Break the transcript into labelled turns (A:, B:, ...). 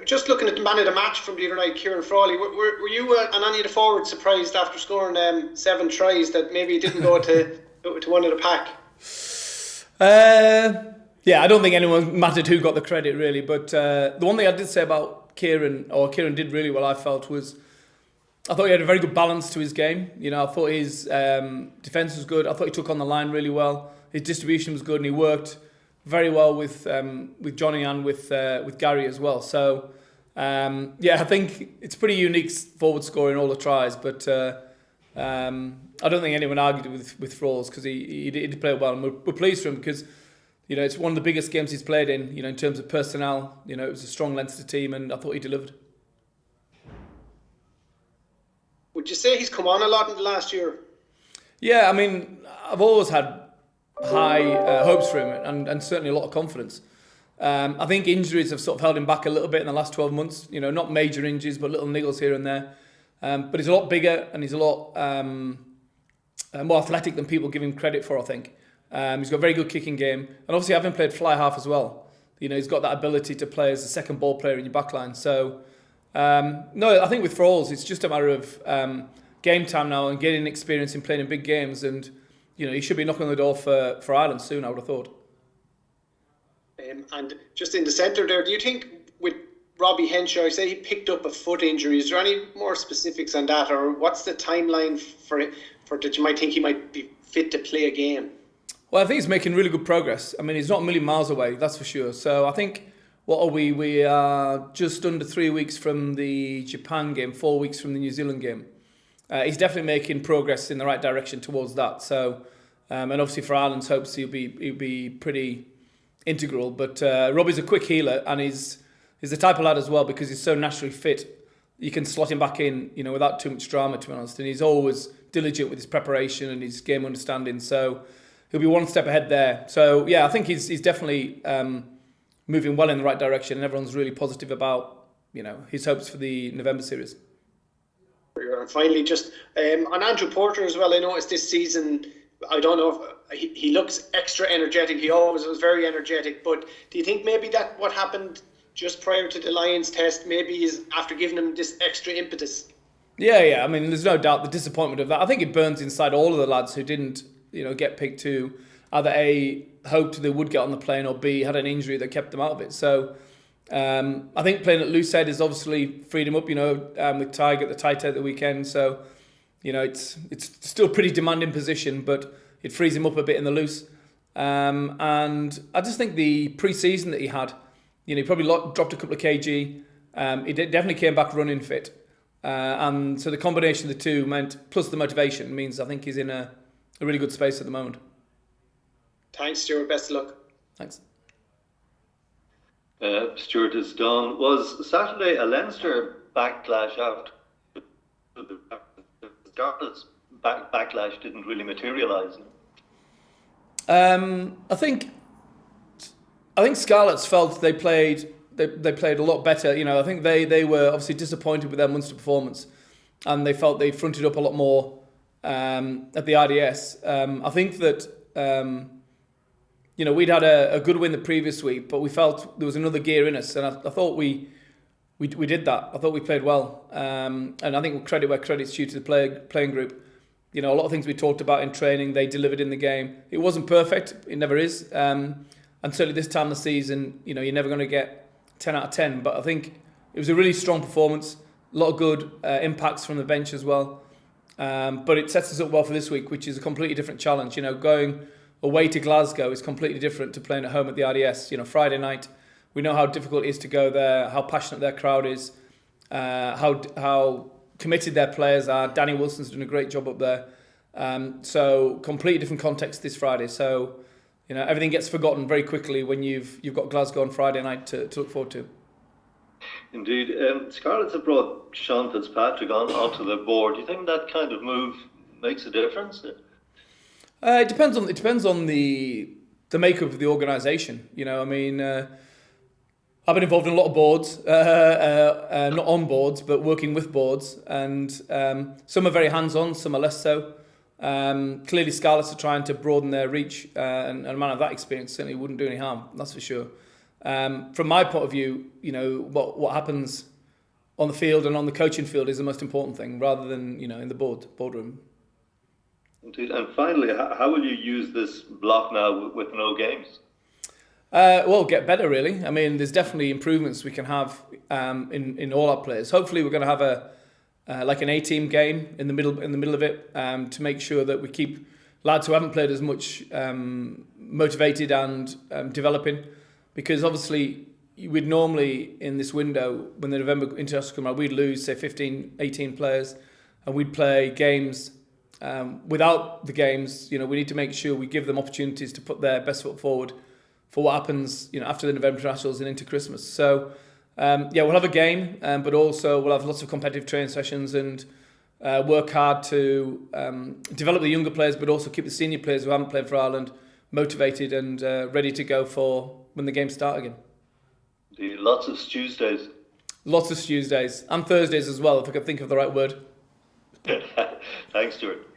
A: just looking at the man of the match from the other night, Kieran Frawley, were you and any of the forwards surprised after scoring 7 tries that maybe he didn't go to one of the pack?
B: Yeah, I don't think anyone mattered who got the credit really, but the one thing I did say about Kieran did really well, I felt, was I thought he had a very good balance to his game. You know, I thought his defence was good. I thought he took on the line really well. His distribution was good, and he worked very well with Johnny and with Gary as well. So I think it's pretty unique forward scoring all the tries, but I don't think anyone argued with Frawls because he did play well, and we're pleased for him because you know it's one of the biggest games he's played in. You know, in terms of personnel, you know, it was a strong Leinster team, and I thought he delivered.
A: Would you say he's come on a lot in the last year?
B: Yeah, I mean, I've always had high hopes for him and certainly a lot of confidence. I think injuries have sort of held him back a little bit in the last 12 months. You know, not major injuries, but little niggles here and there. But he's a lot bigger and he's a lot more athletic than people give him credit for, I think. He's got a very good kicking game. And obviously having played fly half as well, you know, he's got that ability to play as a second ball player in your backline. So, no, I think with Frawls, it's just a matter of game time now and getting experience in playing in big games. And, you know, he should be knocking on the door for Ireland soon, I would have thought.
A: And just in the centre there, do you think with Robbie Henshaw, say he picked up a foot injury, is there any more specifics on that, or what's the timeline for that you might think he might be fit to play a game?
B: Well, I think he's making really good progress. I mean, he's not a million miles away, that's for sure. So I think, what are we? We are just under 3 weeks from the Japan game, 4 weeks from the New Zealand game. He's definitely making progress in the right direction towards that. So, and obviously for Ireland's hopes, he'll be pretty integral. But Robbie's a quick healer, and he's the type of lad as well, because he's so naturally fit. You can slot him back in, you know, without too much drama, to be honest. And he's always diligent with his preparation and his game understanding. So he'll be one step ahead there. So yeah, I think he's definitely moving well in the right direction, and everyone's really positive about, you know, his hopes for the November series.
A: And finally, just on Andrew Porter as well, I noticed this season, I don't know if he looks extra energetic. He always was very energetic. But do you think maybe that what happened just prior to the Lions test maybe is after giving him this extra impetus? Yeah.
B: I mean, there's no doubt the disappointment of that. I think it burns inside all of the lads who didn't, you know, get picked, to either A, hoped they would get on the plane, or B, had an injury that kept them out of it. So I think playing at loose head has obviously freed him up, you know, with Tig at the tight head at the weekend. So, you know, it's still a pretty demanding position, but it frees him up a bit in the loose. And I just think the pre-season that he had, you know, he probably dropped a couple of kg. He definitely came back running fit. And so the combination of the two meant, plus the motivation, means I think he's in a really good space at the moment.
A: Thanks, Stuart. Best of luck.
B: Thanks.
C: Stuart is done. Was Saturday a Leinster backlash after the Scarlet's backlash didn't really materialise?
B: I think Scarlets felt they played a lot better. You know, I think they were obviously disappointed with their Munster performance, and they felt they fronted up a lot more at the IDS. I think that you know, we'd had a good win the previous week, but we felt there was another gear in us, and I thought we did that. I thought we played well, and I think credit where credit's due to the playing group. You know, a lot of things we talked about in training, they delivered in the game. It wasn't perfect, it never is, and certainly this time of the season, you know, you're never going to get 10 out of 10. But I think it was a really strong performance, a lot of good impacts from the bench as well. But it sets us up well for this week, which is a completely different challenge. You know, going away to Glasgow is completely different to playing at home at the RDS. You know, Friday night, we know how difficult it is to go there, how passionate their crowd is, how committed their players are. Danny Wilson's doing a great job up there. So completely different context this Friday. So, you know, everything gets forgotten very quickly when you've got Glasgow on Friday night to look forward to.
C: Indeed. Scarlets have brought Sean Fitzpatrick onto the board. Do you think that kind of move makes a difference?
B: It depends on the makeup of the organisation. You know, I mean, I've been involved in a lot of boards, not on boards, but working with boards, and some are very hands-on, some are less so. Clearly, Scarlets are trying to broaden their reach, and a man of that experience certainly wouldn't do any harm. That's for sure. from my point of view, what happens on the field and on the coaching field is the most important thing, rather than in the boardroom.
C: Indeed. And finally, how will you use this block now with no games?
B: Well, get better, really. I mean, there's definitely improvements we can have in all our players. Hopefully, we're going to have an A-team game in the middle of it, to make sure that we keep lads who haven't played as much motivated and developing, because obviously we'd normally in this window, when the November international come around, we'd lose say 15, 18 players, and we'd play games. Without the games, we need to make sure we give them opportunities to put their best foot forward for what happens, after the November internationals and into Christmas. So, we'll have a game, but also we'll have lots of competitive training sessions and work hard to develop the younger players, but also keep the senior players who haven't played for Ireland motivated and ready to go for when the games start again.
C: Lots of Tuesdays.
B: Lots of Tuesdays and Thursdays as well, if I could think of the right word.
C: Thanks, Stuart.